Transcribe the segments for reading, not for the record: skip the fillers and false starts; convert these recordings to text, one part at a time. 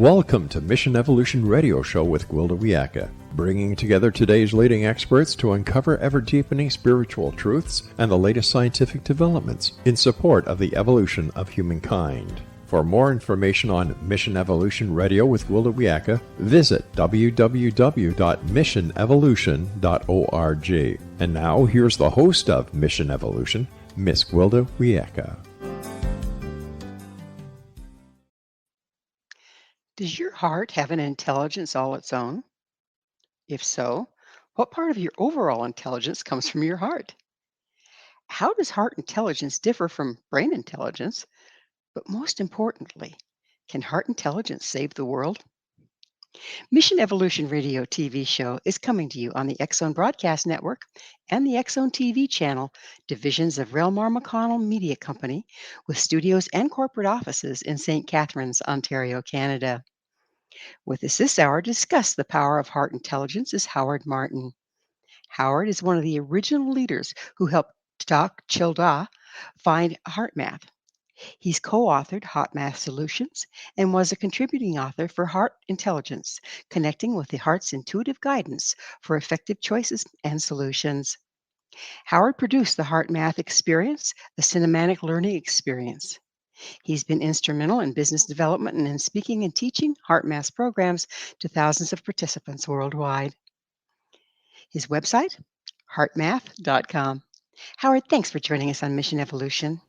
Welcome to Mission Evolution Radio Show with Gwilda Wiyaka, bringing together today's leading experts to uncover ever-deepening spiritual truths and the latest scientific developments in support of the evolution of humankind. For more information on Mission Evolution Radio with Gwilda Wiyaka, visit www.missionevolution.org. And now, here's the host of Mission Evolution, Miss Gwilda Wiyaka. Does your heart have an intelligence all its own? If so, what part of your overall intelligence comes from your heart? How does heart intelligence differ from brain intelligence? But most importantly, can heart intelligence save the world? Mission Evolution Radio TV show is coming to you on the X-Zone Broadcast Network and the X-Zone TV channel, divisions of Relmar McConnell Media Company, with studios and corporate offices in St. Catharines, Ontario, Canada. With us this hour to discuss the power of heart intelligence is Howard Martin. Howard is one of the original leaders who helped Doc Childa find HeartMath. He's co-authored HeartMath Solutions and was a contributing author for Heart Intelligence, connecting with the heart's intuitive guidance for effective choices and solutions. Howard produced the HeartMath Experience, a cinematic learning experience. He's been instrumental in business development and in speaking and teaching HeartMath programs to thousands of participants worldwide. His website, heartmath.com. Howard, thanks for joining us on Mission Evolution.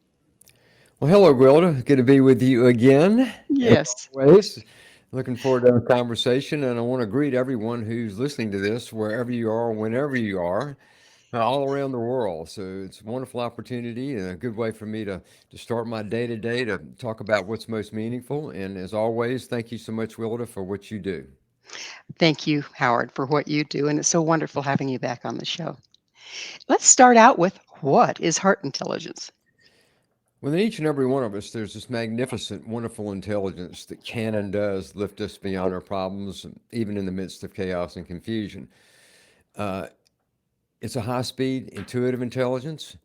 Well, hello, Gwilda. Good to be with you again. Yes. As always, looking forward to our conversation, and I want to greet everyone who's listening to this, wherever you are, whenever you are, all around the world. So it's a wonderful opportunity and a good way for me to start my day-to-day to talk about what's most meaningful. And as always, thank you so much, Gwilda, for what you do. Thank you, Howard, for what you do, and it's so wonderful having you back on the show. Let's start out with, what is heart intelligence? Within each and every one of us, there's this magnificent, wonderful intelligence that can and does lift us beyond our problems, even in the midst of chaos and confusion. It's a high-speed, intuitive intelligence.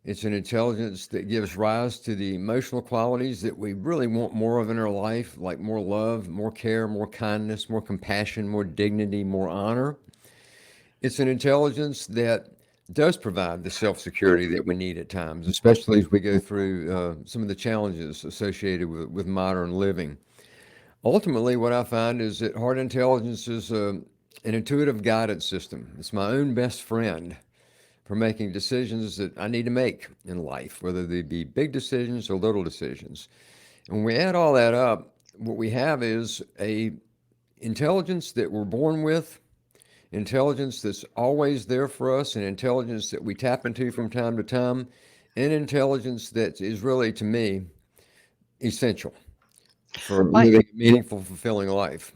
It's an intelligence that gives rise to the emotional qualities that we really want more of in our life, like more love, more care, more kindness, more compassion, more dignity, more honor. It's an intelligence that does provide the self-security that we need at times, especially as we go through some of the challenges associated with modern living. Ultimately, what I find is that heart intelligence is an intuitive guidance system. It's my own best friend for making decisions that I need to make in life, whether they be big decisions or little decisions. And when we add all that up, what we have is a intelligence that we're born with, intelligence that's always there for us, and intelligence that we tap into from time to time, and intelligence that is really, to me, essential for living a meaningful, fulfilling life.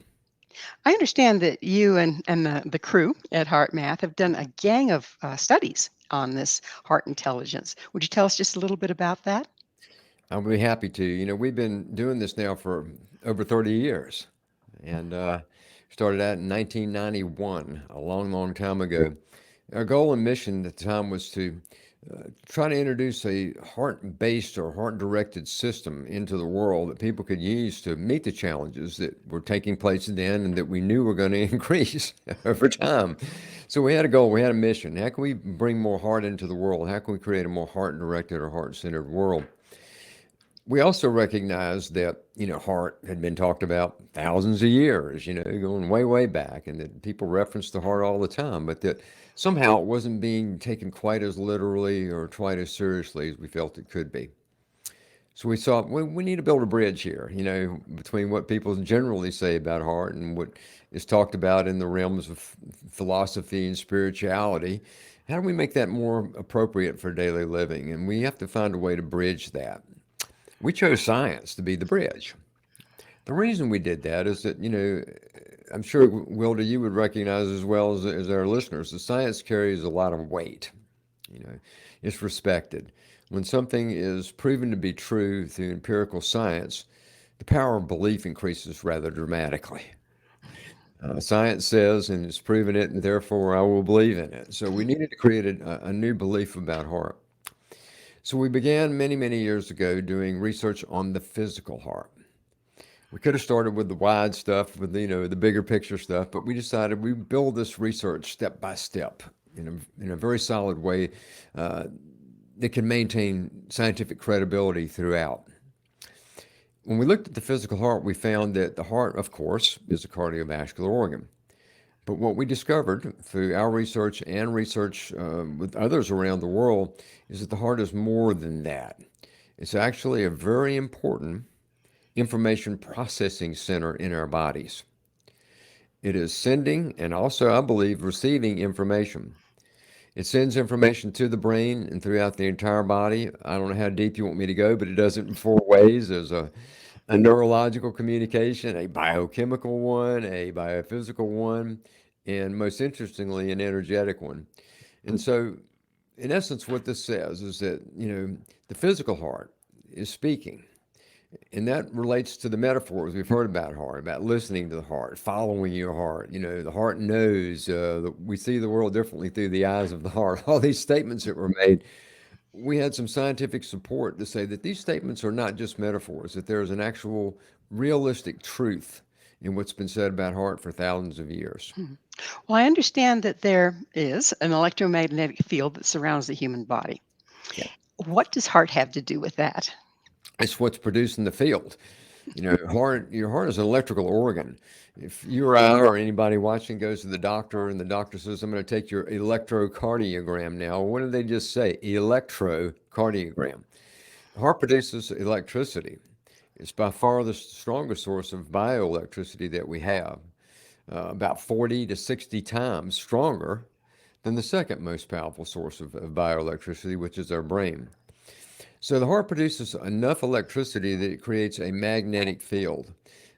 I understand that you and the crew at HeartMath have done a gang of studies on this heart intelligence. Would you tell us just a little bit about that? I'll be happy to. You know, we've been doing this now for over 30 years, and started out in 1991, a long, long time ago. Our goal and mission at the time was to try to introduce a heart-based or heart-directed system into the world that people could use to meet the challenges that were taking place then and that we knew were going to increase over time. So we had a goal, we had a mission. How can we bring more heart into the world? How can we create a more heart-directed or heart-centered world? We also recognized that, heart had been talked about thousands of years, going way, way back, and that people referenced the heart all the time, but that somehow it wasn't being taken quite as literally or quite as seriously as we felt it could be. So we thought, we need to build a bridge here, between what people generally say about heart and what is talked about in the realms of philosophy and spirituality. How do we make that more appropriate for daily living? And we have to find a way to bridge that. We chose science to be the bridge. The reason we did that is that, I'm sure, Gwilda, you would recognize as well as our listeners, the science carries a lot of weight. It's respected. When something is proven to be true through empirical science, the power of belief increases rather dramatically. Science says, and it's proven it, and therefore I will believe in it. So we needed to create a new belief about heart. So we began many, many years ago doing research on the physical heart. We could have started with the wide stuff, with the bigger picture stuff, but we decided we build this research step by step in a very solid way uh, that can maintain scientific credibility throughout. When we looked at the physical heart, we found that the heart, of course, is a cardiovascular organ. But what we discovered through our research and research with others around the world is that the heart is more than that. It's actually a very important information processing center in our bodies. It is sending and also, I believe, receiving information. It sends information to the brain and throughout the entire body. I don't know how deep you want me to go, but it does it in four ways. There's a neurological communication, a biochemical one, a biophysical one, and most interestingly, an energetic one. And so, in essence, what this says is that, the physical heart is speaking. And that relates to the metaphors we've heard about heart, about listening to the heart, following your heart. The heart knows. We see the world differently through the eyes of the heart. All these statements that were made, we had some scientific support to say that these statements are not just metaphors, that there is an actual realistic truth in what's been said about heart for thousands of years. Mhm. Well, I understand that there is an electromagnetic field that surrounds the human body. Yeah. What does heart have to do with that? It's what's produced in the field. Your heart is an electrical organ. If you or I or anybody watching goes to the doctor and the doctor says, I'm going to take your electrocardiogram now, what did they just say? Electrocardiogram. The heart produces electricity. It's by far the strongest source of bioelectricity that we have, about 40 to 60 times stronger than the second most powerful source of bioelectricity, which is our brain. So the heart produces enough electricity that it creates a magnetic field.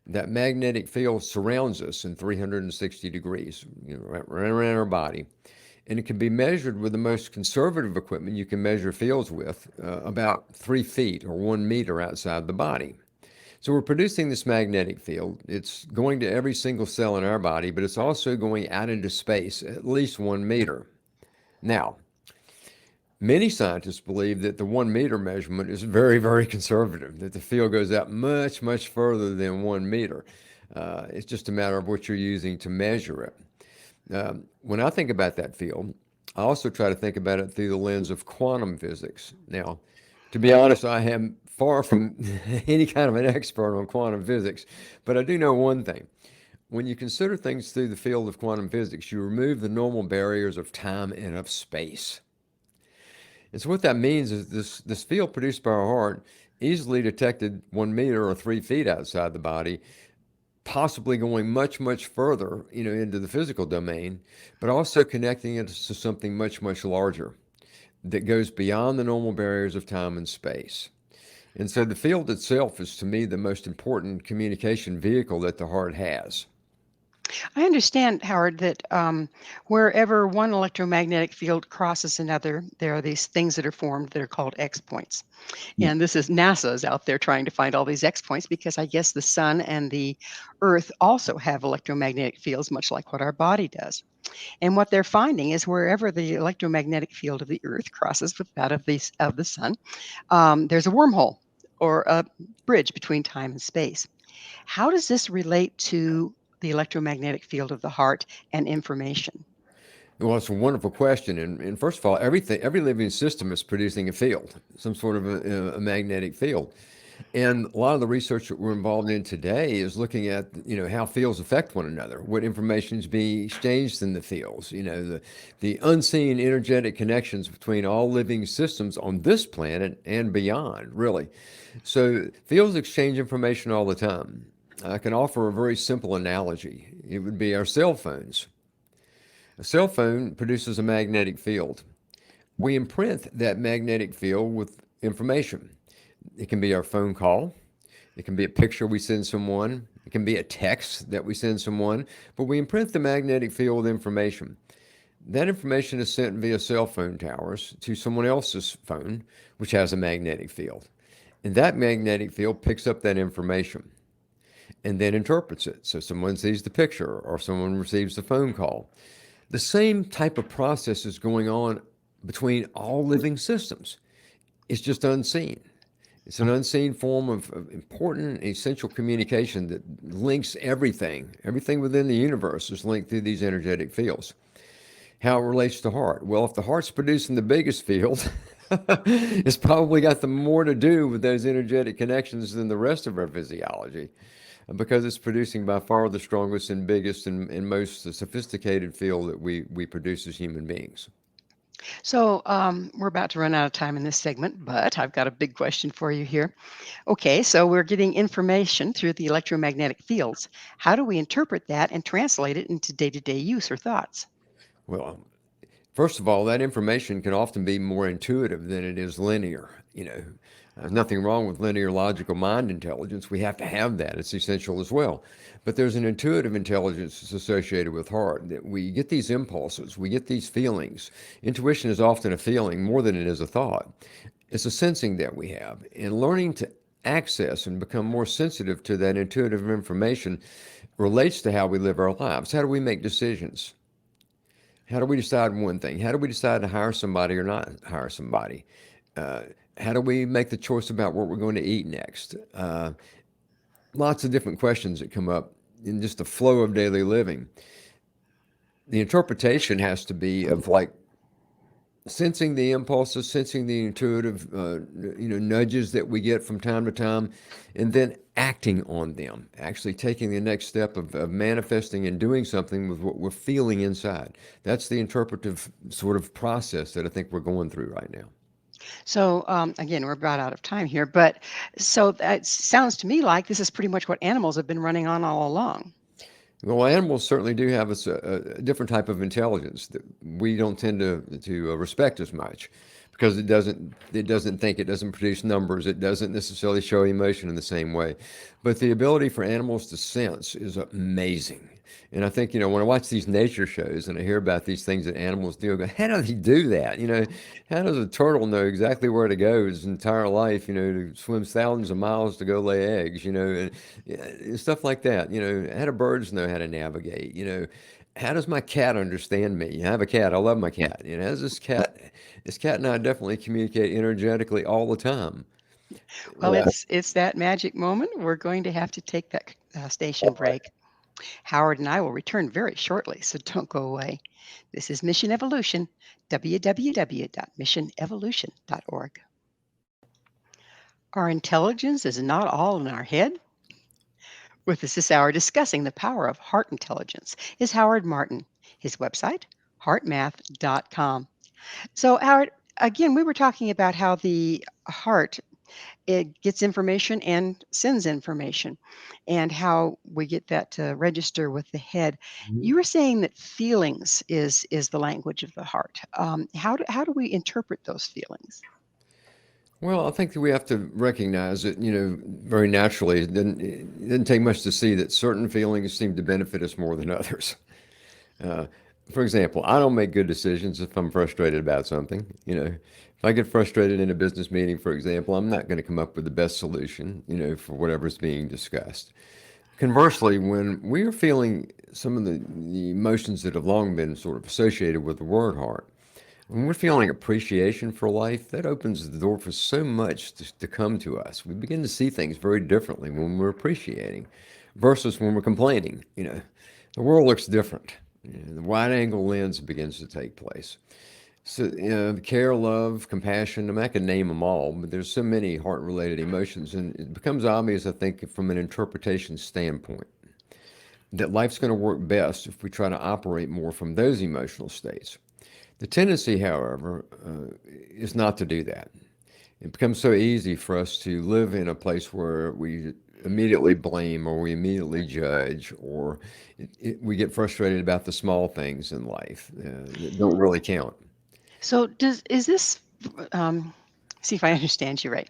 That magnetic field surrounds us in 360 degrees, right around our body. And it can be measured with the most conservative equipment you can measure fields with, about 3 feet or 1 meter outside the body. So we're producing this magnetic field. It's going to every single cell in our body, but it's also going out into space at least 1 meter. Now, many scientists believe that the 1 meter measurement is very, very conservative, that the field goes out much, much further than 1 meter. It's just a matter of what you're using to measure it. When I think about that field, I also try to think about it through the lens of quantum physics. Now, to be honest, I am far from any kind of an expert on quantum physics, but I do know one thing. When you consider things through the field of quantum physics, you remove the normal barriers of time and of space. And so what that means is this field produced by our heart, easily detected 1 meter or 3 feet outside the body, possibly going much, much further, into the physical domain, but also connecting it to something much, much larger that goes beyond the normal barriers of time and space. And so the field itself is, to me, the most important communication vehicle that the heart has. I understand, Howard, that wherever one electromagnetic field crosses another, there are these things that are formed that are called X points. Yeah. And this is NASA's out there trying to find all these X points because I guess the sun and the earth also have electromagnetic fields, much like what our body does. And what they're finding is wherever the electromagnetic field of the earth crosses with that of the sun, there's a wormhole or a bridge between time and space. How does this relate to the electromagnetic field of the heart and information? Well, it's a wonderful question. And first of all, every living system is producing a field, some sort of a magnetic field. And a lot of the research that we're involved in today is looking at, how fields affect one another, what information is being exchanged in the fields, the unseen energetic connections between all living systems on this planet and beyond, really. So fields exchange information all the time. I can offer a very simple analogy. It would be our cell phones. A cell phone produces a magnetic field. We imprint that magnetic field with information. It can be our phone call. It can be a picture we send someone. It can be a text that we send someone. But we imprint the magnetic field with information. That information is sent via cell phone towers to someone else's phone, which has a magnetic field. And that magnetic field picks up that information and then interprets it. So someone sees the picture or someone receives the phone call. The same type of process is going on between all living systems. It's just unseen. It's an unseen form of important, essential communication that links everything. Everything within the universe is linked through these energetic fields. How it relates to heart? Well, if the heart's producing the biggest field, it's probably got the more to do with those energetic connections than the rest of our physiology, because it's producing by far the strongest and biggest and most sophisticated field that we produce as human beings. So we're about to run out of time in this segment, but I've got a big question for you here. Okay, so we're getting information through the electromagnetic fields. How do we interpret that and translate it into day-to-day use or thoughts? Well, first of all, that information can often be more intuitive than it is linear. There's nothing wrong with linear logical mind intelligence. We have to have that. It's essential as well. But there's an intuitive intelligence that's associated with heart, that we get these impulses, we get these feelings. Intuition is often a feeling more than it is a thought. It's a sensing that we have. And learning to access and become more sensitive to that intuitive information relates to how we live our lives. How do we make decisions? How do we decide one thing? How do we decide to hire somebody or not hire somebody? Uh, how do we make the choice about what we're going to eat next? Lots of different questions that come up in just the flow of daily living. The interpretation has to be of like sensing the impulses, sensing the intuitive, nudges that we get from time to time, and then acting on them, actually taking the next step of manifesting and doing something with what we're feeling inside. That's the interpretive sort of process that I think we're going through right now. So again, we're about out of time here, but so that sounds to me like this is pretty much what animals have been running on all along. Well, animals certainly do have a different type of intelligence that we don't tend to respect as much, because it doesn't think, it doesn't produce numbers, it doesn't necessarily show emotion in the same way. But the ability for animals to sense is amazing. And I think, when I watch these nature shows and I hear about these things that animals do, I go, how do they do that? How does a turtle know exactly where to go his entire life, to swim thousands of miles to go lay eggs, and stuff like that. How do birds know how to navigate? How does my cat understand me? I have a cat. I love my cat. How does this cat and I definitely communicate energetically all the time. Well, Yeah. it's that magic moment. We're going to have to take that station break. Howard and I will return very shortly, so don't go away. This is Mission Evolution, www.missionevolution.org. Our intelligence is not all in our head. With us this hour discussing the power of heart intelligence is Howard Martin. His website, heartmath.com. So, Howard, again, we were talking about how the heart, it gets information and sends information, and how we get that to register with the head. You were saying that feelings is the language of the heart. How do we interpret those feelings? Well, I think that we have to recognize that, very naturally, it didn't take much to see that certain feelings seem to benefit us more than others. Uh, for example, I don't make good decisions if I'm frustrated about something. If I get frustrated in a business meeting, for example, I'm not going to come up with the best solution, for whatever's being discussed. Conversely, when we are feeling some of the emotions that have long been sort of associated with the word heart, when we're feeling appreciation for life, that opens the door for so much to come to us. We begin to see things very differently when we're appreciating versus when we're complaining. The world looks different. The wide angle lens begins to take place. So, care, love, compassion, I mean, I can name them all, but there's so many heart related emotions. And it becomes obvious, I think, from an interpretation standpoint, that life's going to work best if we try to operate more from those emotional states. The tendency, however, is not to do that. It becomes so easy for us to live in a place where we immediately blame or we immediately judge, or we get frustrated about the small things in life that don't really count. So, is this? Um, See if I understand you right.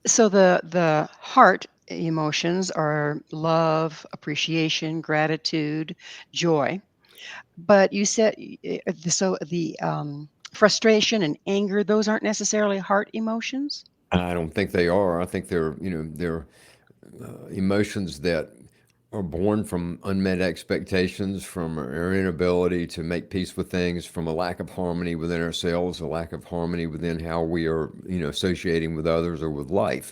So the heart emotions are love, appreciation, gratitude, joy. But you said so the frustration and anger, those aren't necessarily heart emotions? I don't think they are. I think they're emotions that are born from unmet expectations, from our inability to make peace with things, from a lack of harmony within ourselves, a lack of harmony within how we are, associating with others or with life.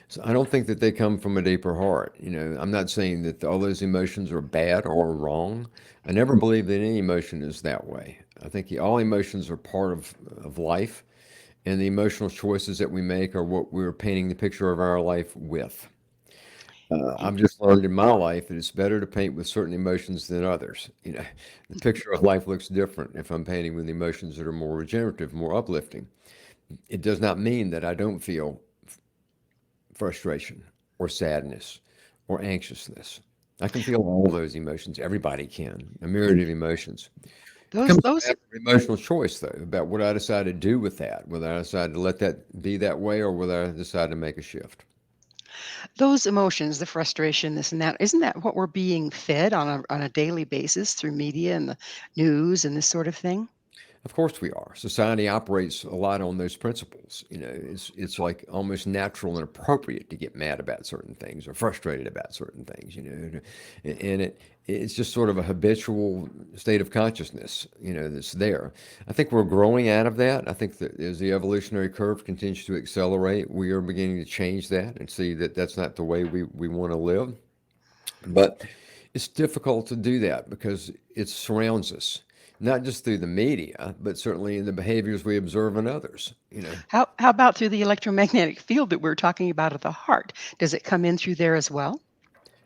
So I don't think that they come from a deeper heart. I'm not saying that all those emotions are bad or wrong. I never believe that any emotion is that way. I think all emotions are part of life, and the emotional choices that we make are what we're painting the picture of our life with. I've just learned in my life that it's better to paint with certain emotions than others. The picture of life looks different if I'm painting with emotions that are more regenerative, more uplifting. It does not mean that I don't feel frustration or sadness or anxiousness. I can feel all those emotions. Everybody can, a myriad of emotions. It Those becomes a those matter of emotional choice, though, about what I decide to do with that, whether I decide to let that be that way or whether I decide to make a shift. those emotions, the frustration, this and that, isn't that what we're being fed on a daily basis through media and the news and this sort of thing? Of course we are. Society operates a lot on those principles. It's like almost natural and appropriate to get mad about certain things or frustrated about certain things. And it's just sort of a habitual state of consciousness. That's there. I think we're growing out of that. I think that as the evolutionary curve continues to accelerate, we are beginning to change that and see that that's not the way we want to live. But it's difficult to do that because it surrounds us, not just through the media, but certainly in the behaviors we observe in others. How about through the electromagnetic field that we're talking about at the heart? Does it come in through there as well?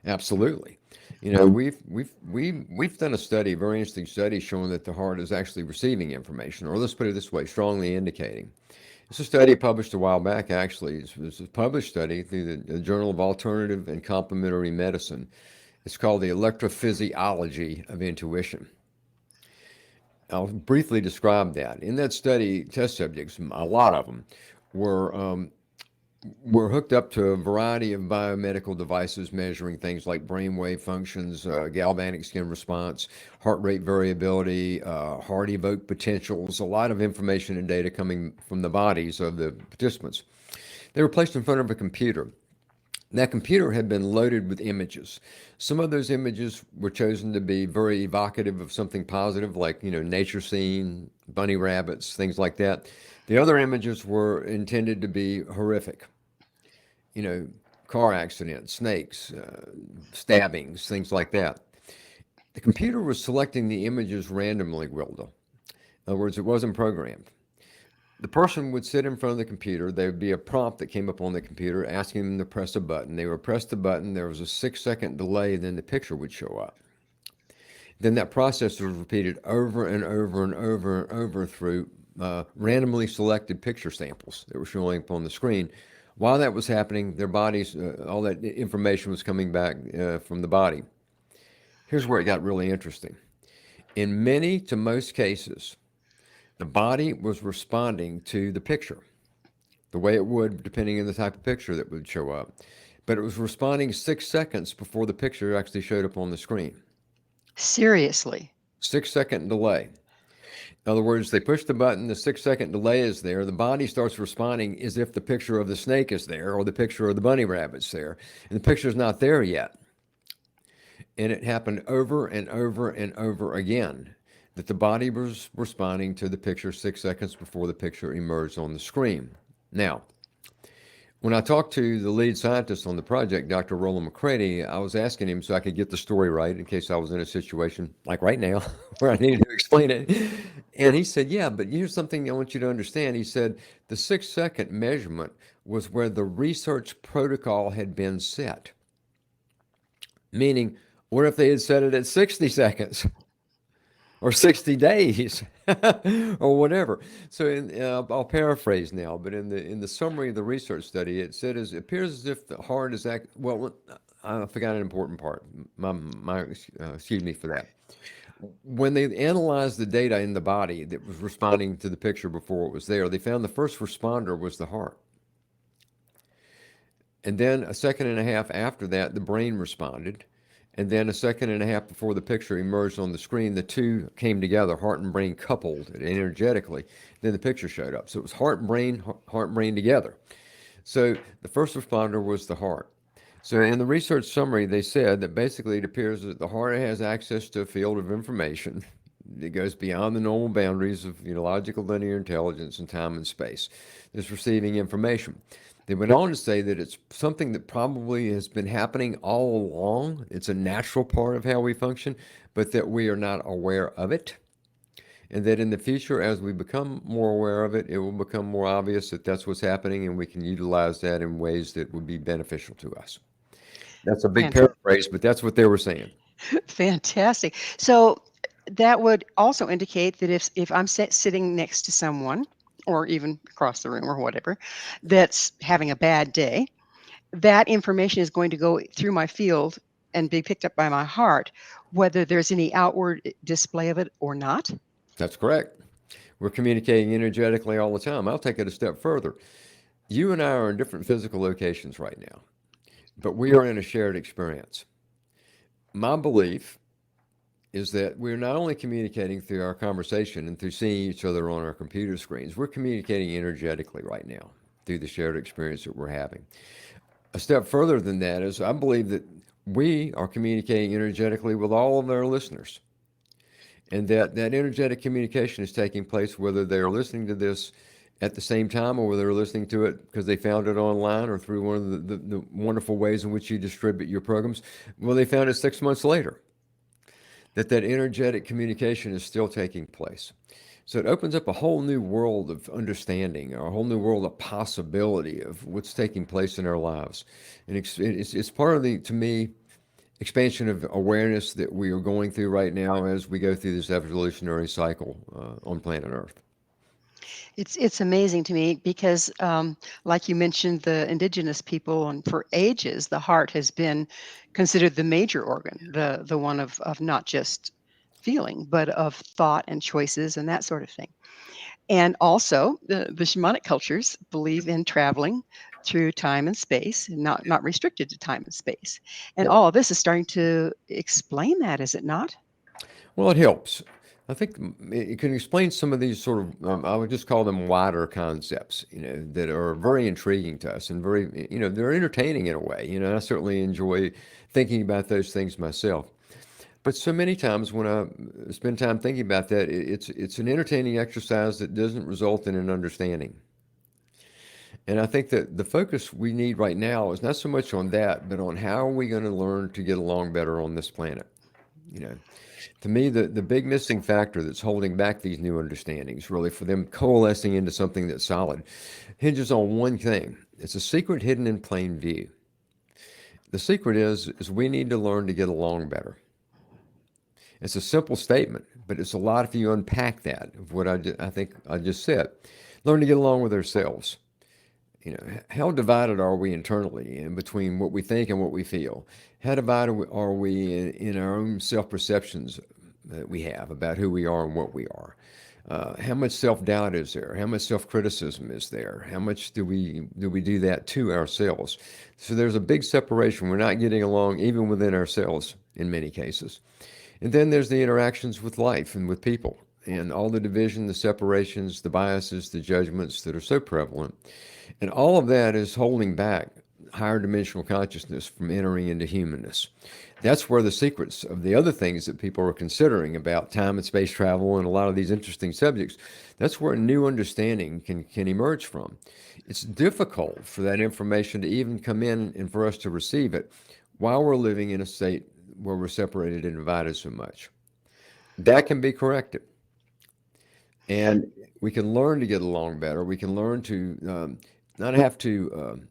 Absolutely. We've done a study, a very interesting study, showing that the heart is actually receiving information, or let's put it this way, strongly indicating. It's a study published a while back, actually. It's a published study through the Journal of Alternative and Complementary Medicine. It's called the Electrophysiology of Intuition. I'll briefly describe that. In that study, test subjects, a lot of them, were were hooked up to a variety of biomedical devices measuring things like brainwave functions, galvanic skin response, heart rate variability, heart evoke potentials, a lot of information and data coming from the bodies of the participants. They were placed in front of a computer. That computer had been loaded with images. Some of those images were chosen to be very evocative of something positive, like, nature scene, bunny rabbits, things like that. The other images were intended to be horrific, you know, car accidents, snakes, stabbings, things like that. The computer was selecting the images randomly, Gwilda. In other words, it wasn't programmed. The person would sit in front of the computer. There would be a prompt that came up on the computer asking them to press a button. They would press the button. There was a 6-second delay, and then the picture would show up. Then that process was repeated over and over and over and over through randomly selected picture samples that were showing up on the screen. While that was happening, their bodies, all that information was coming back from the body. Here's where it got really interesting. In many to most cases, the body was responding to the picture the way it would depending on the type of picture that would show up. But it was responding 6 seconds before the picture actually showed up on the screen. Seriously. 6-second delay. In other words, they push the button, the 6-second delay is there, the body starts responding as if the picture of the snake is there or the picture of the bunny rabbit's there, and the picture's not there yet. And it happened over and over and over again that the body was responding to the picture 6 seconds before the picture emerged on the screen. Now, when I talked to the lead scientist on the project, Dr. Roland McCready, I was asking him so I could get the story right in case I was in a situation like right now where I needed to explain it. And he said, yeah, but here's something I want you to understand. He said the 6-second measurement was where the research protocol had been set. Meaning, what if they had set it at 60 seconds? Or 60 days or whatever. So I'll paraphrase now, but in the summary of the research study, it said it appears as if the heart is well, I forgot an important part. Excuse me for that. When they analyzed the data in the body that was responding to the picture before it was there, they found the first responder was the heart. And then a second and a half after that, the brain responded. And then a second and a half before the picture emerged on the screen, the two came together, heart and brain coupled energetically. Then the picture showed up. So it was heart and brain together. So the first responder was the heart. So, in the research summary, they said that basically it appears that the heart has access to a field of information that goes beyond the normal boundaries of logical linear intelligence and time and space. It's receiving information. They went on to say that it's something that probably has been happening all along. It's a natural part of how we function, but that we are not aware of it. And that in the future, as we become more aware of it, it will become more obvious that that's what's happening, and we can utilize that in ways that would be beneficial to us. That's a big Fant- paraphrase, but that's what they were saying. Fantastic. So that would also indicate that if I'm sitting next to someone, or even across the room or whatever, that's having a bad day, that information is going to go through my field and be picked up by my heart, whether there's any outward display of it or not. That's correct. We're communicating energetically all the time. I'll take it a step further. You and I are in different physical locations right now, but we are in a shared experience. My belief is that we're not only communicating through our conversation and through seeing each other on our computer screens, we're communicating energetically right now through the shared experience that we're having. A step further than that is I believe that we are communicating energetically with all of our listeners, and that energetic communication is taking place whether they're listening to this at the same time or whether they're listening to it because they found it online or through one of the wonderful ways in which you distribute your programs. Well, they found it 6 months later. That energetic communication is still taking place. So it opens up a whole new world of understanding, a whole new world of possibility of what's taking place in our lives. And it's part of the, to me, expansion of awareness that we are going through right now as we go through this evolutionary cycle on planet Earth. It's amazing to me because, like you mentioned, the indigenous people, and for ages, the heart has been considered the major organ, the one of not just feeling, but of thought and choices and that sort of thing. And also, the shamanic cultures believe in traveling through time and space, and not restricted to time and space. And Yep. all of this is starting to explain that, is it not? Well, it helps. I think it can explain some of these sort of, I would just call them wider concepts, that are very intriguing to us and very, they're entertaining in a way. I certainly enjoy thinking about those things myself. But so many times when I spend time thinking about that, it's an entertaining exercise that doesn't result in an understanding. And I think that the focus we need right now is not so much on that, but on how are we going to learn to get along better on this planet. You know, to me, the big missing factor that's holding back these new understandings, really, for them coalescing into something that's solid, hinges on one thing. It's a secret hidden in plain view. The secret is we need to learn to get along better. It's a simple statement, but it's a lot if you unpack that of what I think I just said. Learn to get along with ourselves. How divided are we internally in between what we think and what we feel? How divided are we in our own self-perceptions that we have about who we are and what we are? How much self-doubt is there? How much self-criticism is there? How much do we do that to ourselves? So there's a big separation. We're not getting along even within ourselves in many cases. And then there's the interactions with life and with people and all the division, the separations, the biases, the judgments that are so prevalent. And all of that is holding back higher dimensional consciousness from entering into humanness. That's where the secrets of the other things that people are considering about time and space travel and a lot of these interesting subjects, that's where a new understanding can emerge from. It's difficult for that information to even come in and for us to receive it while we're living in a state where we're separated and divided so much. That can be corrected. And we can learn to get along better. We can learn to not have to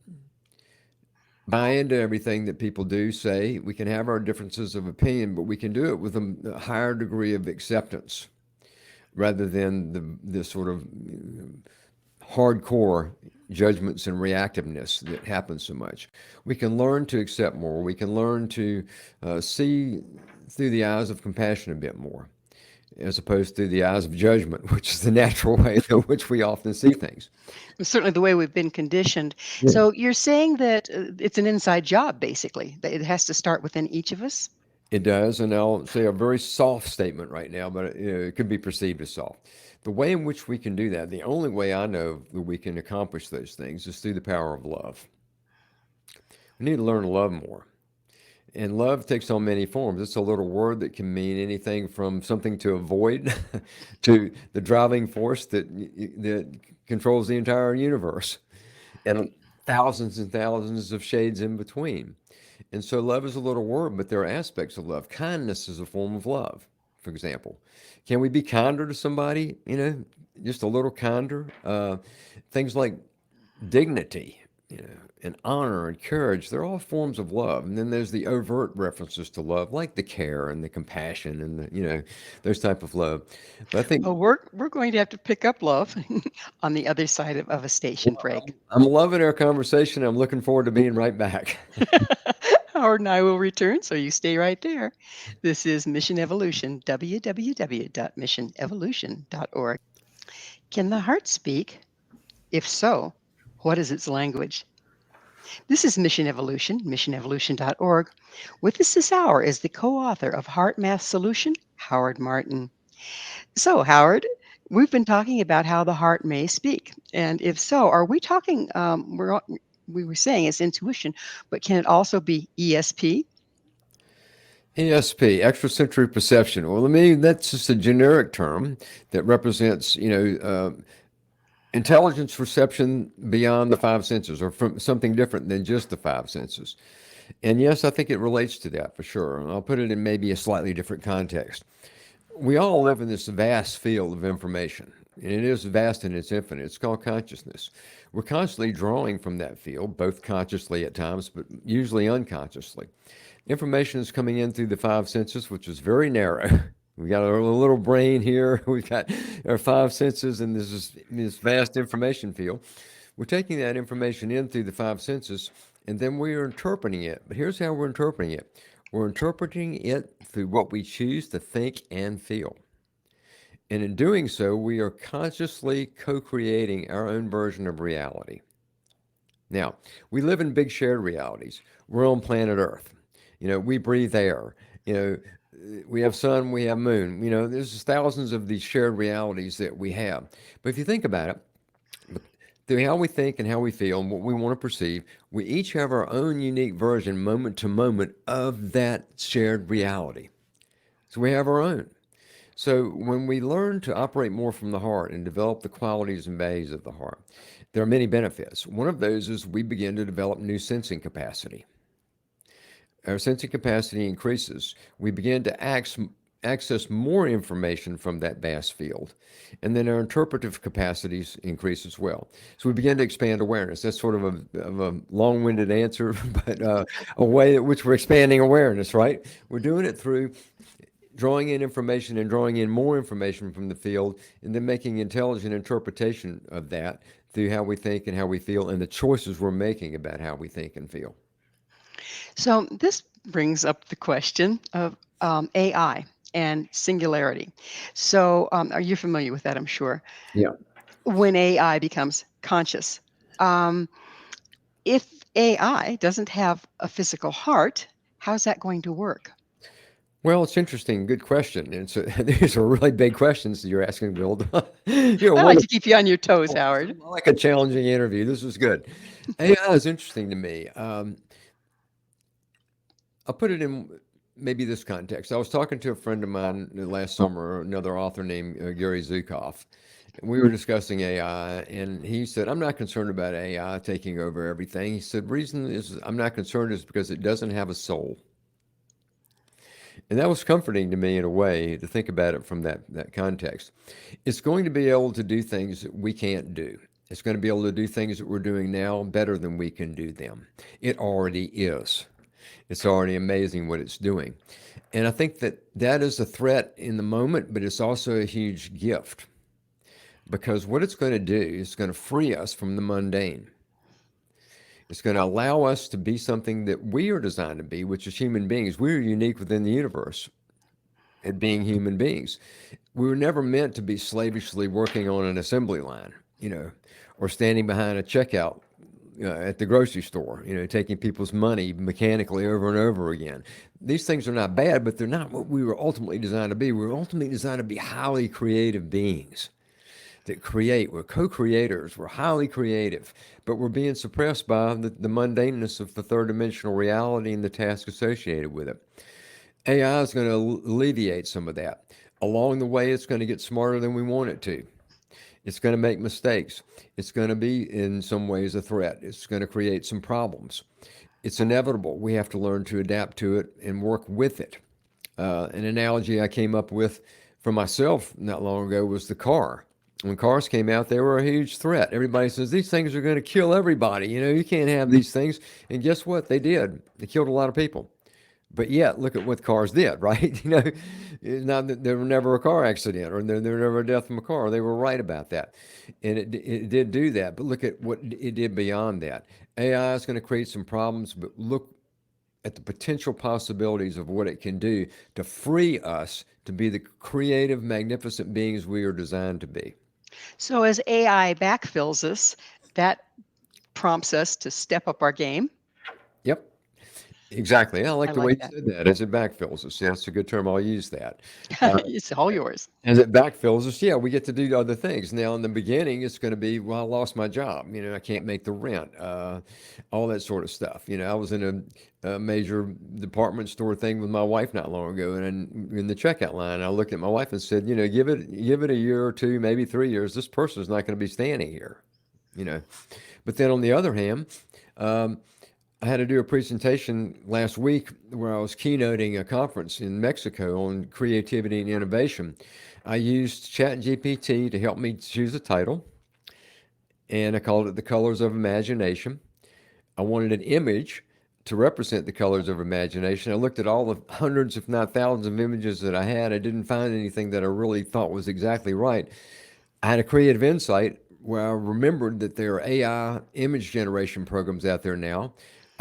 buy into everything that people do say. We can have our differences of opinion, but we can do it with a higher degree of acceptance rather than the sort of hardcore judgments and reactiveness that happens so much. We can learn to accept more. We can learn to see through the eyes of compassion a bit more, as opposed to the eyes of judgment, which is the natural way in which we often see things. It's certainly the way we've been conditioned. Yeah. So you're saying that it's an inside job, basically, that it has to start within each of us? It does, and I'll say a very soft statement right now, but it could be perceived as soft. The way in which we can do that, the only way I know that we can accomplish those things is through the power of love. We need to learn to love more. And love takes on many forms. It's a little word that can mean anything from something to avoid to the driving force that controls the entire universe, and thousands of shades in between. And so love is a little word, but there are aspects of love. Kindness is a form of love, for example. Can we be kinder to somebody? Just a little kinder. Things like dignity, and honor and courage, they're all forms of love. And then there's the overt references to love, like the care and the compassion and those type of love. But I think Oh, we're going to have to pick up love on the other side of a station break. I'm loving our conversation. I'm looking forward to being right back. Howard and I will return, so you stay right there. This is Mission Evolution, www.missionevolution.org. Can the heart speak? If so, what is its language? This is Mission Evolution, missionevolution.org. With us this hour is the co-author of Heart Math Solution, Howard Martin. So, Howard, we've been talking about how the heart may speak. And if so, are we talking, we were saying it's intuition, but can it also be ESP? ESP, extrasensory perception. Well, that's just a generic term that represents, intelligence perception beyond the five senses, or from something different than just the five senses. And yes, I think it relates to that for sure. And I'll put it in maybe a slightly different context. We all live in this vast field of information, and it is vast and it's infinite. It's called consciousness. We're constantly drawing from that field, both consciously at times, but usually unconsciously. Information is coming in through the five senses, which is very narrow. We got a little brain here. We've got our five senses, and this vast information field. We're taking that information in through the five senses, and then we are interpreting it. But here's how we're interpreting it. We're interpreting it through what we choose to think and feel. And in doing so, we are consciously co-creating our own version of reality. Now, we live in big shared realities. We're on planet Earth. We breathe air. We have sun, we have moon. There's thousands of these shared realities that we have. But if you think about it, through how we think and how we feel and what we want to perceive, we each have our own unique version, moment to moment, of that shared reality. So we have our own. So when we learn to operate more from the heart and develop the qualities and values of the heart, there are many benefits. One of those is we begin to develop new sensing capacity. Our sensing capacity increases. We begin to access more information from that vast field. And then our interpretive capacities increase as well. So we begin to expand awareness. That's sort of a long-winded answer, but a way in which we're expanding awareness, right? We're doing it through drawing in information and drawing in more information from the field, and then making intelligent interpretation of that through how we think and how we feel and the choices we're making about how we think and feel. So this brings up the question of AI and singularity. So are you familiar with that? I'm sure. Yeah. When AI becomes conscious, if AI doesn't have a physical heart, how's that going to work? Well, it's interesting. Good question. And so these are really big questions that you're asking, Bill. I like to keep you on your toes, Howard. Like a challenging interview. This was good. AI is interesting to me. I'll put it in maybe this context. I was talking to a friend of mine last summer, another author named Gary Zukav. We were discussing AI, and he said, I'm not concerned about AI taking over everything. He said, reason is I'm not concerned is because it doesn't have a soul. And that was comforting to me in a way to think about it from that context. It's going to be able to do things that we can't do. It's going to be able to do things that we're doing now better than we can do them. It already is. It's already amazing what it's doing. And I think that is a threat in the moment, but it's also a huge gift. Because what it's going to do is going to free us from the mundane. It's going to allow us to be something that we are designed to be, which is human beings. We're unique within the universe at being human beings. We were never meant to be slavishly working on an assembly line, or standing behind a checkout at the grocery store, taking people's money mechanically over and over again. These things are not bad, but they're not what we were ultimately designed to be. We were ultimately designed to be highly creative beings. that create. We're co-creators. We're highly creative, but we're being suppressed by the mundaneness of the third dimensional reality and the task associated with it. AI is going to alleviate some of that. Along the way, it's going to get smarter than we want it to. It's going to make mistakes. It's going to be, in some ways, a threat. It's going to create some problems. It's inevitable. We have to learn to adapt to it and work with it. An analogy I came up with for myself not long ago was the car. When cars came out, they were a huge threat. Everybody says these things are going to kill everybody. You can't have these things. And guess what? They did. They killed a lot of people. But yet, look at what cars did, right? It's not that there were never a car accident or there were never a death from a car. They were right about that. And it did do that. But look at what it did beyond that. AI is going to create some problems, but look at the potential possibilities of what it can do to free us to be the creative, magnificent beings we are designed to be. So as AI backfills us, that prompts us to step up our game. Yep. Exactly. I like I the way like you that. said that. As it backfills us, that's a good term. I'll use that. It's all yours. As it backfills us, yeah, we get to do other things. Now, in the beginning, it's going to be, well, I lost my job. I can't make the rent, all that sort of stuff. I was in a major department store thing with my wife not long ago, and in the checkout line, I looked at my wife and said, give it a year or two, maybe 3 years. This person's not going to be standing here. But then on the other hand, I had to do a presentation last week where I was keynoting a conference in Mexico on creativity and innovation. I used ChatGPT to help me choose a title, and I called it The Colors of Imagination. I wanted an image to represent the colors of imagination. I looked at all the hundreds, if not thousands, of images that I had. I didn't find anything that I really thought was exactly right. I had a creative insight where I remembered that there are AI image generation programs out there now.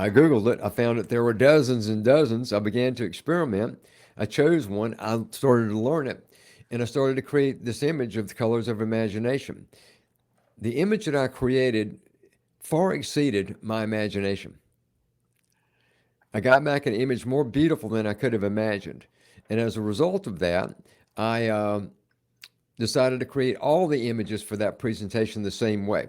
I Googled it. I found that there were dozens and dozens. I began to experiment. I chose one. I started to learn it. And I started to create this image of the colors of imagination. The image that I created far exceeded my imagination. I got back an image more beautiful than I could have imagined. And as a result of that, I decided to create all the images for that presentation the same way.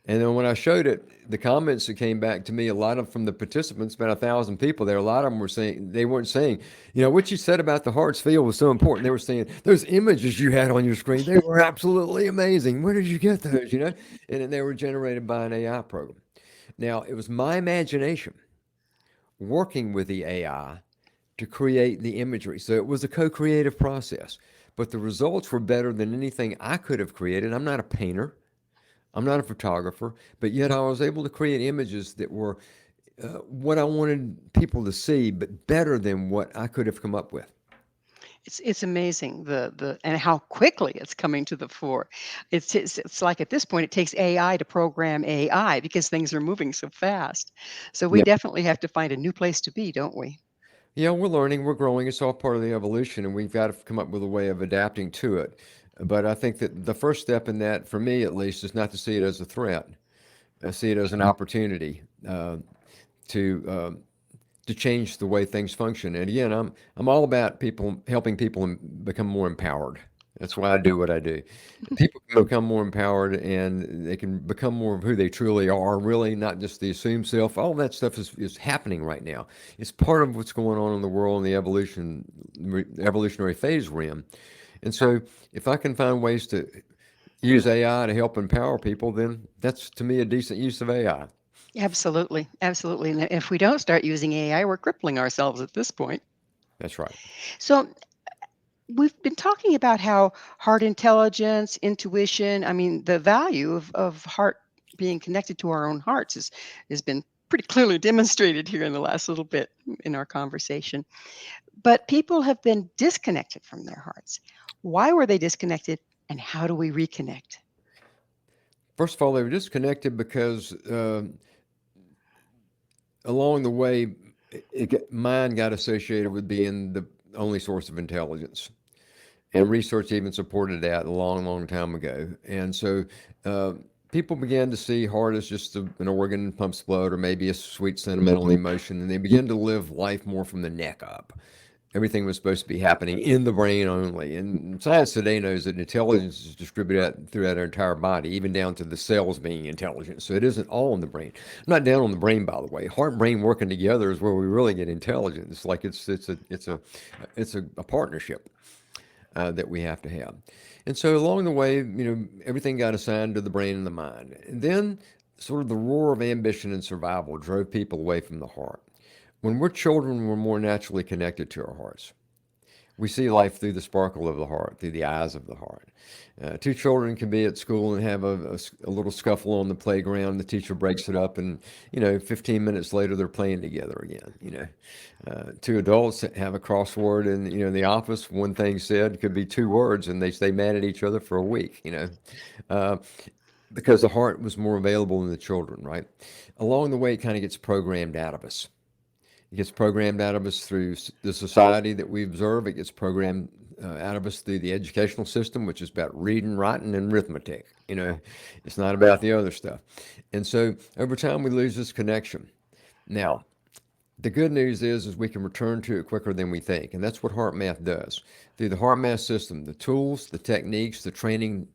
And then when I showed it, the comments that came back to me, a lot of from the participants, about 1,000 people there, a lot of them were saying, they weren't saying, what you said about the heart's field was so important. They were saying, those images you had on your screen, they were absolutely amazing. Where did you get those, And they were generated by an AI program. Now, it was my imagination working with the AI to create the imagery. So it was a co-creative process. But the results were better than anything I could have created. I'm not a painter. I'm not a photographer, but yet I was able to create images that were what I wanted people to see, but better than what I could have come up with. It's amazing the and how quickly it's coming to the fore. It's like at this point it takes AI to program AI because things are moving so fast. So we Yeah. definitely have to find a new place to be, don't we? Yeah, we're learning, we're growing. It's all part of the evolution, and we've got to come up with a way of adapting to it. But I think that the first step in that, for me at least, is not to see it as a threat. I see it as an opportunity to uh, to change the way things function. And again, I'm all about people helping people become more empowered. That's why I do what I do. People can become more empowered and they can become more of who they truly are, really, not just the assumed self. All that stuff is happening right now. It's part of what's going on in the world in the evolutionary phase we're in. And so if I can find ways to use AI to help empower people, then that's to me a decent use of AI. Absolutely, absolutely. And if we don't start using AI, we're crippling ourselves at this point. That's right. So we've been talking about how heart intelligence, intuition, I mean, the value of heart being connected to our own hearts has been pretty clearly demonstrated here in the last little bit in our conversation. But people have been disconnected from their hearts. Why were they disconnected and how do we reconnect? First of all, they were disconnected because along the way, mind got associated with being the only source of intelligence. And research even supported that a long, long time ago. And so people began to see heart as just an organ that pumps blood or maybe a sweet sentimental emotion. And they began to live life more from the neck up. Everything was supposed to be happening in the brain only. And science today knows that intelligence is distributed throughout our entire body, even down to the cells being intelligent. So it isn't all in the brain. I'm not down on the brain, by the way. Heart and brain working together is where we really get intelligence. It's like it's a partnership that we have to have. And so along the way, everything got assigned to the brain and the mind. And then sort of the roar of ambition and survival drove people away from the heart. When we're children, we're more naturally connected to our hearts. We see life through the sparkle of the heart, through the eyes of the heart. Two children can be at school and have a little scuffle on the playground. The teacher breaks it up, and 15 minutes later they're playing together again. Two adults have a crossword in the office. One thing said could be two words, and they stay mad at each other for a week. Uh, because the heart was more available than the children, right? Along the way, it kind of gets programmed out of us. It gets programmed out of us through the society that we observe. It gets programmed out of us through the educational system, which is about reading, writing, and arithmetic. It's not about the other stuff. And so over time, we lose this connection. Now, the good news is we can return to it quicker than we think. And that's what HeartMath does. Through the HeartMath system, the tools, the techniques, the training,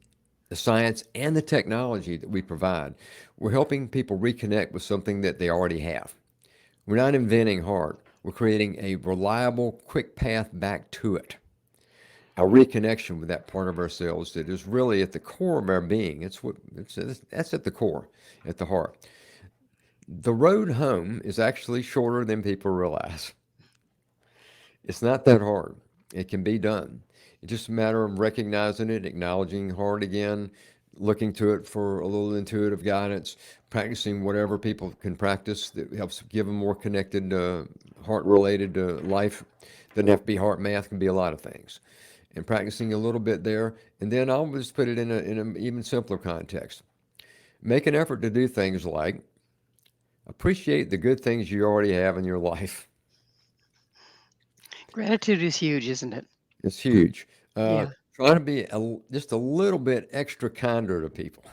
the science, and the technology that we provide, we're helping people reconnect with something that they already have. We're not inventing heart. We're creating a reliable, quick path back to it. A reconnection with that part of ourselves that is really at the core of our being. That's at the core, at the heart. The road home is actually shorter than people realize. It's not that hard. It can be done. It's just a matter of recognizing it, acknowledging heart again, looking to it for a little intuitive guidance, practicing whatever people can practice that helps give them more connected, heart-related life. Doesn't have to be heart math, can be a lot of things. And practicing a little bit there, and then I'll just put it in an even simpler context. Make an effort to do things like appreciate the good things you already have in your life. Gratitude is huge, isn't it? It's huge. Yeah. Try to be just a little bit extra kinder to people.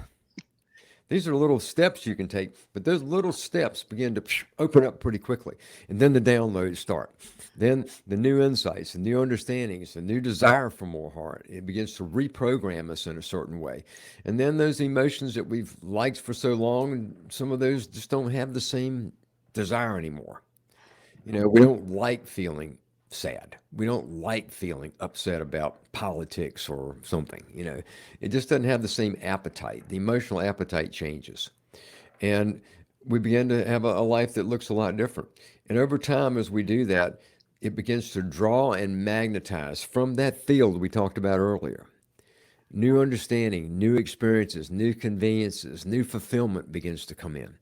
These are little steps you can take, but those little steps begin to open up pretty quickly. And then the downloads start. Then the new insights, the new understandings, the new desire for more heart. It begins to reprogram us in a certain way. And then those emotions that we've liked for so long, some of those just don't have the same desire anymore. We don't like feeling sad. We don't like feeling upset about politics or something. It just doesn't have the same appetite. The emotional appetite changes. And we begin to have a life that looks a lot different. And over time, as we do that, it begins to draw and magnetize from that field we talked about earlier. New understanding, new experiences, new conveniences, new fulfillment begins to come in.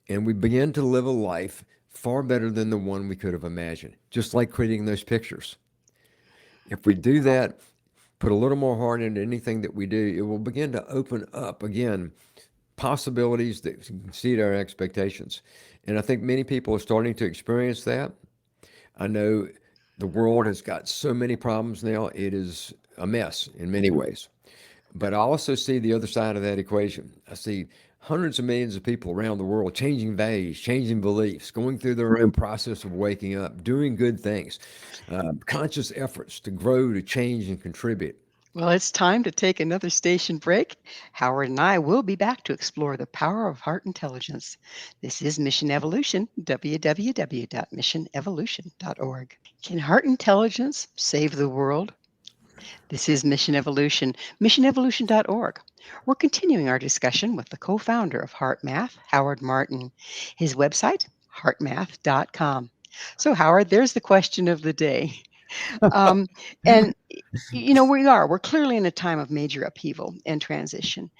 And we begin to live a life far better than the one we could have imagined, just like creating those pictures. If we do that, put a little more heart into anything that we do, it will begin to open up again possibilities that exceed our expectations. And I think many people are starting to experience that. I know the world has got so many problems now, it is a mess in many ways. But I also see the other side of that equation. I see hundreds of millions of people around the world changing values, changing beliefs, going through their own process of waking up, doing good things, conscious efforts to grow, to change, and contribute. Well, it's time to take another station break. Howard and I will be back to explore the power of heart intelligence. This is Mission Evolution, www.missionevolution.org. Can heart intelligence save the world? This is Mission Evolution, missionevolution.org. We're continuing our discussion with the co-founder of HeartMath, Howard Martin. His website, heartmath.com. So, Howard, there's the question of the day. Um, and, we're clearly in a time of major upheaval and transition.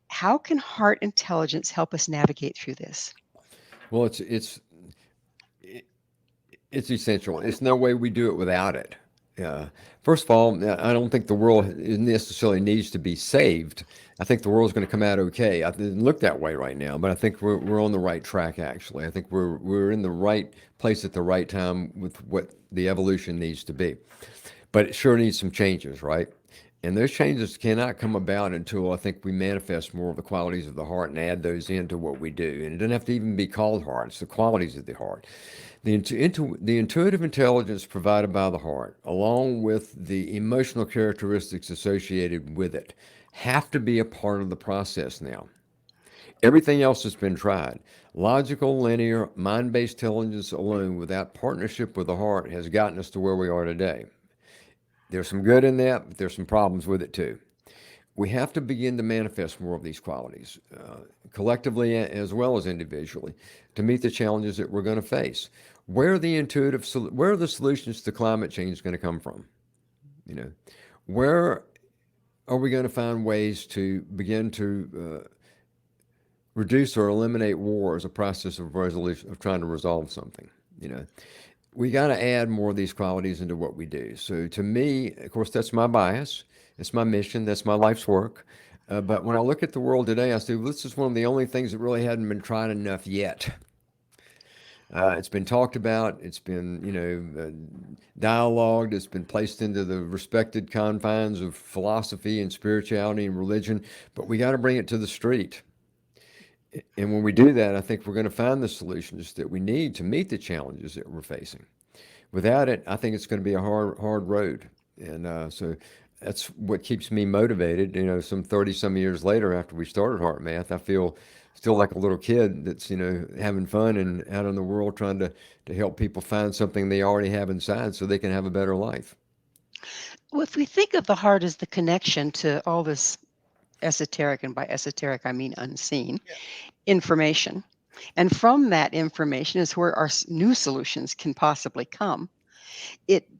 How can heart intelligence help us navigate through this? Well, it's essential. It's no way we do it without it. First of all, I don't think the world necessarily needs to be saved. I think the world's going to come out okay. It doesn't look that way right now, but I think we're on the right track. Actually, I think we're in the right place at the right time with what the evolution needs to be. But it sure needs some changes, right? And those changes cannot come about until I think we manifest more of the qualities of the heart and add those into what we do. And it doesn't have to even be called heart. It's the qualities of the heart. The intuitive intelligence provided by the heart, along with the emotional characteristics associated with it, have to be a part of the process now. Everything else has been tried. Logical, linear, mind based intelligence alone, without partnership with the heart, has gotten us to where we are today. There's some good in that, but there's some problems with it too. We have to begin to manifest more of these qualities, collectively as well as individually, to meet the challenges that we're going to face. Where are the solutions to climate change going to come from? You know, where are we going to find ways to begin to reduce or eliminate war as a process of resolution of trying to resolve something? You know, we got to add more of these qualities into what we do. So to me, of course, that's my bias. It's my mission. That's my life's work. But when I look at the world today, I say, well, this is one of the only things that really hadn't been tried enough yet. It's been talked about. It's been, dialogued. It's been placed into the respected confines of philosophy and spirituality and religion. But we got to bring it to the street. And when we do that, I think we're going to find the solutions that we need to meet the challenges that we're facing. Without it, I think it's going to be a hard road. And so that's what keeps me motivated. Some 30 some years later after we started Heart Math, I feel still like a little kid that's, having fun and out in the world trying to help people find something they already have inside so they can have a better life. Well, if we think of the heart as the connection to all this esoteric, and by esoteric I mean unseen, information, and from that information is where our new solutions can possibly come.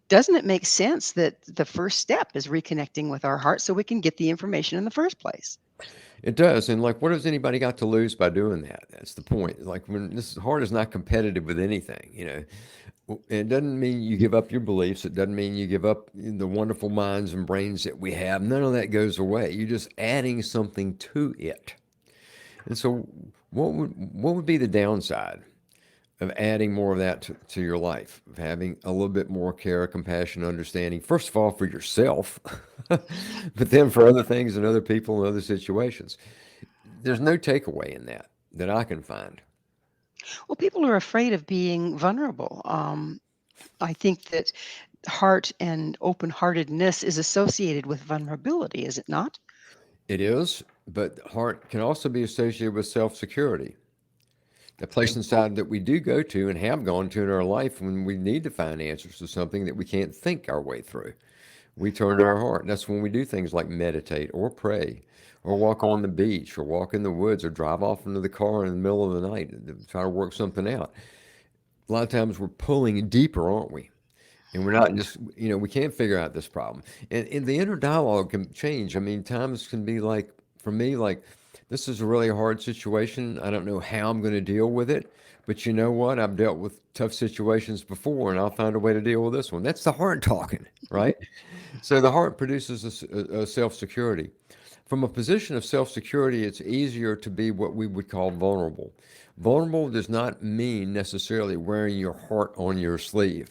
Doesn't it make sense that the first step is reconnecting with our heart so we can get the information in the first place? It does. And like, what has anybody got to lose by doing that? That's the point. Like, when this heart is not competitive with anything. It doesn't mean you give up your beliefs. It doesn't mean you give up the wonderful minds and brains that we have. None of that goes away. You're just adding something to it. And so, what would be the downside of adding more of that to your life, of having a little bit more care, compassion, understanding, first of all, for yourself, but then for other things and other people and other situations? There's no takeaway in that I can find. Well, people are afraid of being vulnerable. I think that heart and open-heartedness is associated with vulnerability, is it not? It is, but heart can also be associated with self-security. The place inside that we do go to and have gone to in our life when we need to find answers to something that we can't think our way through. We turn to our heart. And that's when we do things like meditate or pray or walk on the beach or walk in the woods or drive off into the car in the middle of the night to try to work something out. A lot of times we're pulling deeper, aren't we? And we're not just, we can't figure out this problem. And the inner dialogue can change. I mean, times can be like, for me, like, this is a really hard situation. I don't know how I'm going to deal with it. But you know what? I've dealt with tough situations before, and I'll find a way to deal with this one. That's the heart talking, right? So the heart produces a self-security. From a position of self-security, it's easier to be what we would call vulnerable. Vulnerable does not mean necessarily wearing your heart on your sleeve.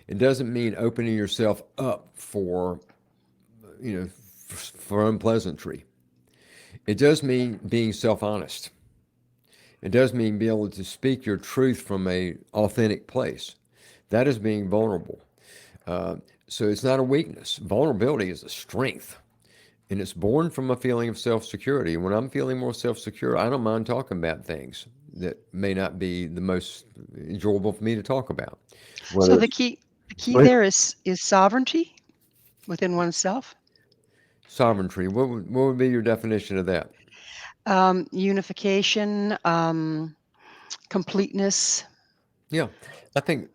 It doesn't mean opening yourself up for, for unpleasantry. It does mean being self-honest. It does mean being able to speak your truth from a authentic place. That is being vulnerable. So it's not a weakness. Vulnerability is a strength. And it's born from a feeling of self-security. When I'm feeling more self-secure, I don't mind talking about things that may not be the most enjoyable for me to talk about. So Whether the key there is sovereignty within oneself, sovereignty, what would be your definition of that? unification, completeness. Yeah, I think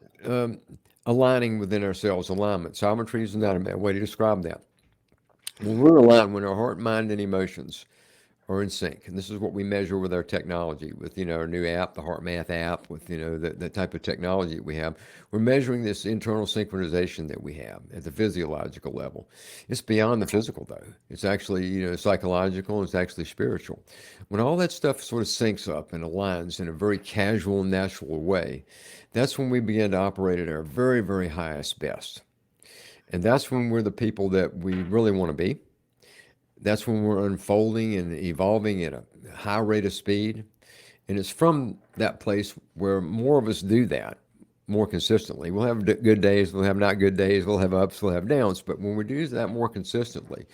aligning within ourselves, alignment. Sovereignty is not a bad way to describe that. When we're aligned, when our heart, mind, and emotions are in sync, and this is what we measure with our technology, with our new app, the Heart Math app, with the type of technology that we have, we're measuring this internal synchronization that we have at the physiological level. It's beyond the physical, though. It's actually psychological. It's actually spiritual. When all that stuff sort of syncs up and aligns in a very casual, natural way, that's when we begin to operate at our very, very highest best. And that's when we're the people that we really want to be. That's when we're unfolding and evolving at a high rate of speed. And it's from that place where more of us do that. more consistently. We'll have good days, we'll have not good days, we'll have ups, we'll have downs. But when we do that more consistently,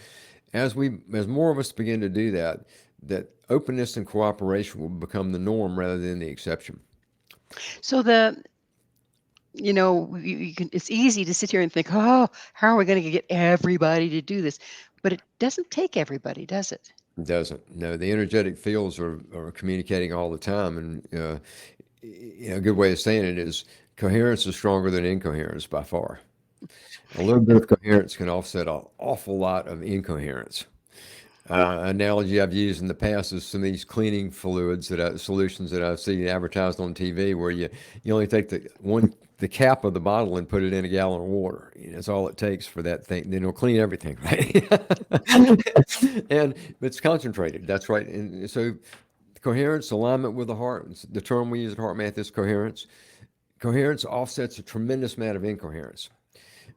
as more of us begin to do that, that openness and cooperation will become the norm rather than the exception. So you can, it's easy to sit here and think, oh, how are we going to get everybody to do this? But it doesn't take everybody, does it? It doesn't. No, the energetic fields are communicating all the time, and a good way of saying it is coherence is stronger than incoherence by far. A little bit of coherence can offset an awful lot of incoherence. Analogy I've used in the past is some of these cleaning fluids solutions that I've seen advertised on TV, where you only take the cap of the bottle and put it in a gallon of water. That's all it takes for that thing. Then it'll clean everything, right? And it's concentrated. That's right. And so coherence, alignment with the heart. The term we use at HeartMath is coherence. Coherence offsets a tremendous amount of incoherence.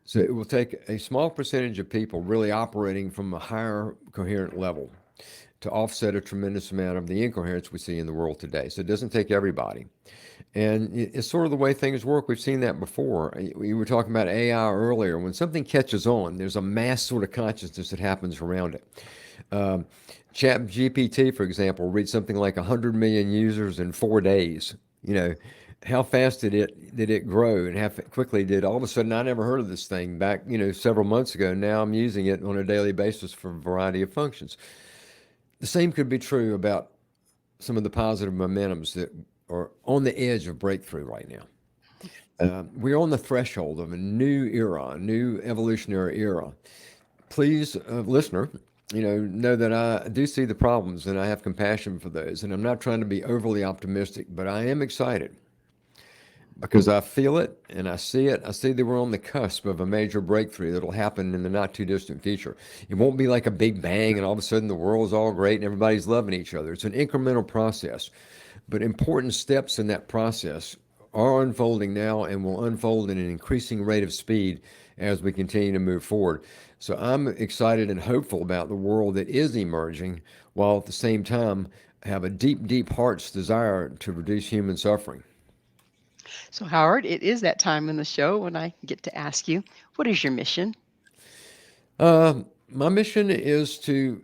So it will take a small percentage of people really operating from a higher coherent level to offset a tremendous amount of the incoherence we see in the world today. So it doesn't take everybody. And it's sort of the way things work. We've seen that before. We were talking about AI earlier. When something catches on, there's a mass sort of consciousness that happens around it. Chat GPT, for example, reached something like 100 million users in 4 days. How fast did it grow, and how quickly did all of a sudden I never heard of this thing back several months ago. Now I'm using it on a daily basis for a variety of functions. The same could be true about some of the positive momentums that are on the edge of breakthrough right now. We're on the threshold of a new era, a new evolutionary era. Please, listener, know that I do see the problems and I have compassion for those. And I'm not trying to be overly optimistic, but I am excited because I feel it and I see it. I see that we're on the cusp of a major breakthrough that'll happen in the not too distant future. It won't be like a big bang and all of a sudden the world's all great and everybody's loving each other. It's an incremental process, but important steps in that process are unfolding now and will unfold in an increasing rate of speed as we continue to move forward. So I'm excited and hopeful about the world that is emerging, while at the same time have a deep, deep heart's desire to reduce human suffering. So, Howard, it is that time in the show when I get to ask you, what is your mission? My mission is to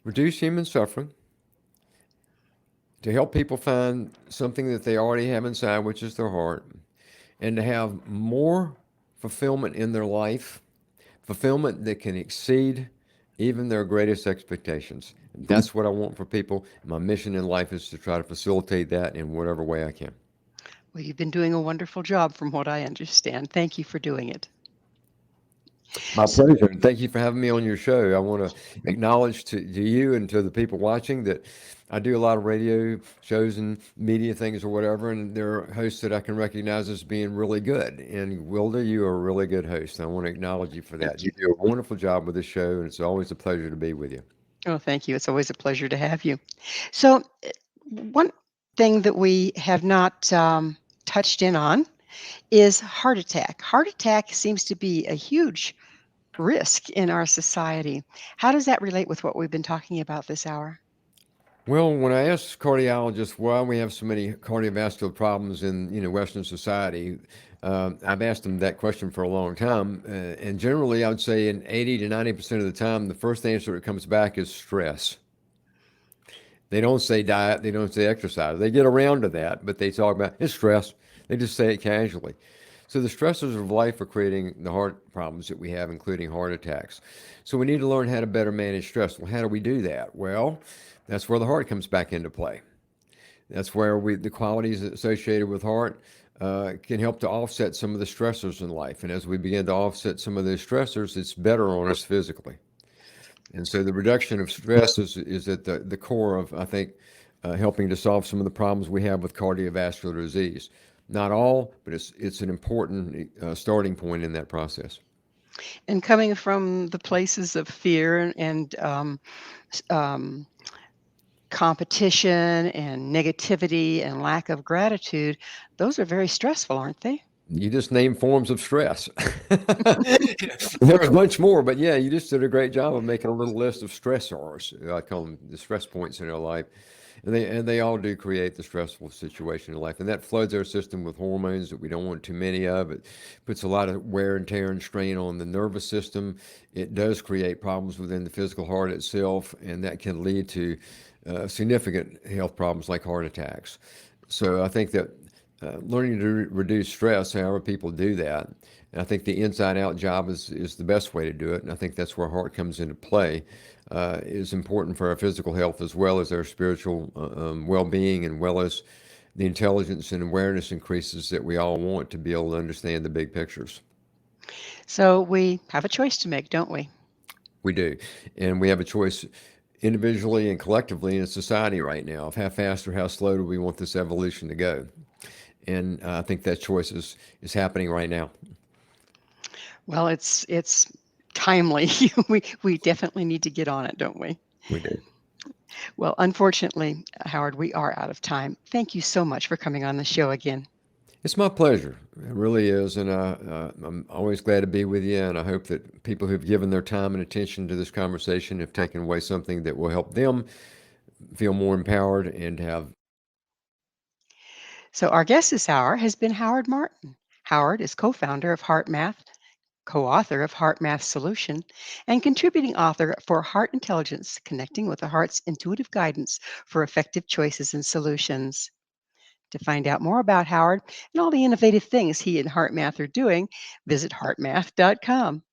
reduce human suffering, to help people find something that they already have inside, which is their heart, and to have more fulfillment in their life, fulfillment that can exceed even their greatest expectations. That's what I want for people. My mission in life is to try to facilitate that in whatever way I can. Well, you've been doing a wonderful job from what I understand. Thank you for doing it. My pleasure. And thank you for having me on your show. I want to acknowledge to you and to the people watching that I do a lot of radio shows and media things or whatever, and there are hosts that I can recognize as being really good. And Gwilda, you are a really good host. I want to acknowledge you for that. You do a wonderful job with this show, and it's always a pleasure to be with you. Oh, thank you. It's always a pleasure to have you. So, one thing that we have not touched in on is heart attack. Heart attack seems to be a huge risk in our society. How does that relate with what we've been talking about this hour? Well, when I ask cardiologists why we have so many cardiovascular problems in Western society, I've asked them that question for a long time, and generally I would say in 80 to 90% of the time, the first answer that comes back is stress. They don't say diet, they don't say exercise. They get around to that, but they talk about it's stress. They just say it casually. So the stressors of life are creating the heart problems that we have, including heart attacks. So we need to learn how to better manage stress. Well, how do we do that? Well, that's where the heart comes back into play. That's where the qualities associated with heart can help to offset some of the stressors in life. And as we begin to offset some of those stressors, it's better on us physically. And so the reduction of stress is at the core of, I think, helping to solve some of the problems we have with cardiovascular disease. Not all, but it's an important starting point in that process. And coming from the places of fear and competition and negativity and lack of gratitude, those are very stressful, aren't they? You just named forms of stress. There's much more, but yeah, you just did a great job of making a little list of stressors. I call them the stress points in our life, and they all do create the stressful situation in life, and that floods our system with hormones that we don't want too many of. It puts a lot of wear and tear and strain on the nervous system. It does create problems within the physical heart itself, and that can lead to significant health problems like heart attacks. So I think that learning to reduce stress, however people do that, and I think the inside out job is the best way to do it. And I think that's where heart comes into play, is important for our physical health as well as our spiritual well being, and well as the intelligence and awareness increases that we all want to be able to understand the big pictures. So we have a choice to make, don't we? We do. And we have a choice individually and collectively in society right now of how fast or how slow do we want this evolution to go. And I think that choice is happening right now. Well, it's timely. We definitely need to get on it, don't we? We do. Well, unfortunately, Howard, we are out of time. Thank you so much for coming on the show again. It's my pleasure. It really is. And I'm always glad to be with you. And I hope that people who've given their time and attention to this conversation have taken away something that will help them feel more empowered and have. So our guest this hour has been Howard Martin. Howard is co-founder of Heart Math, co-author of Heart Math Solution, and contributing author for Heart Intelligence, Connecting with the Heart's Intuitive Guidance for Effective Choices and Solutions. To find out more about Howard and all the innovative things he and Heart Math are doing, visit heartmath.com.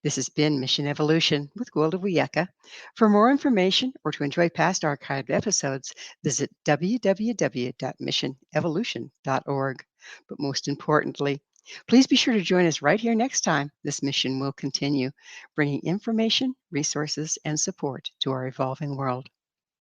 This has been Mission Evolution with Gwilda Wiyaka. For more information or to enjoy past archived episodes, visit www.missionevolution.org. But most importantly, please be sure to join us right here next time. This mission will continue, bringing information, resources, and support to our evolving world.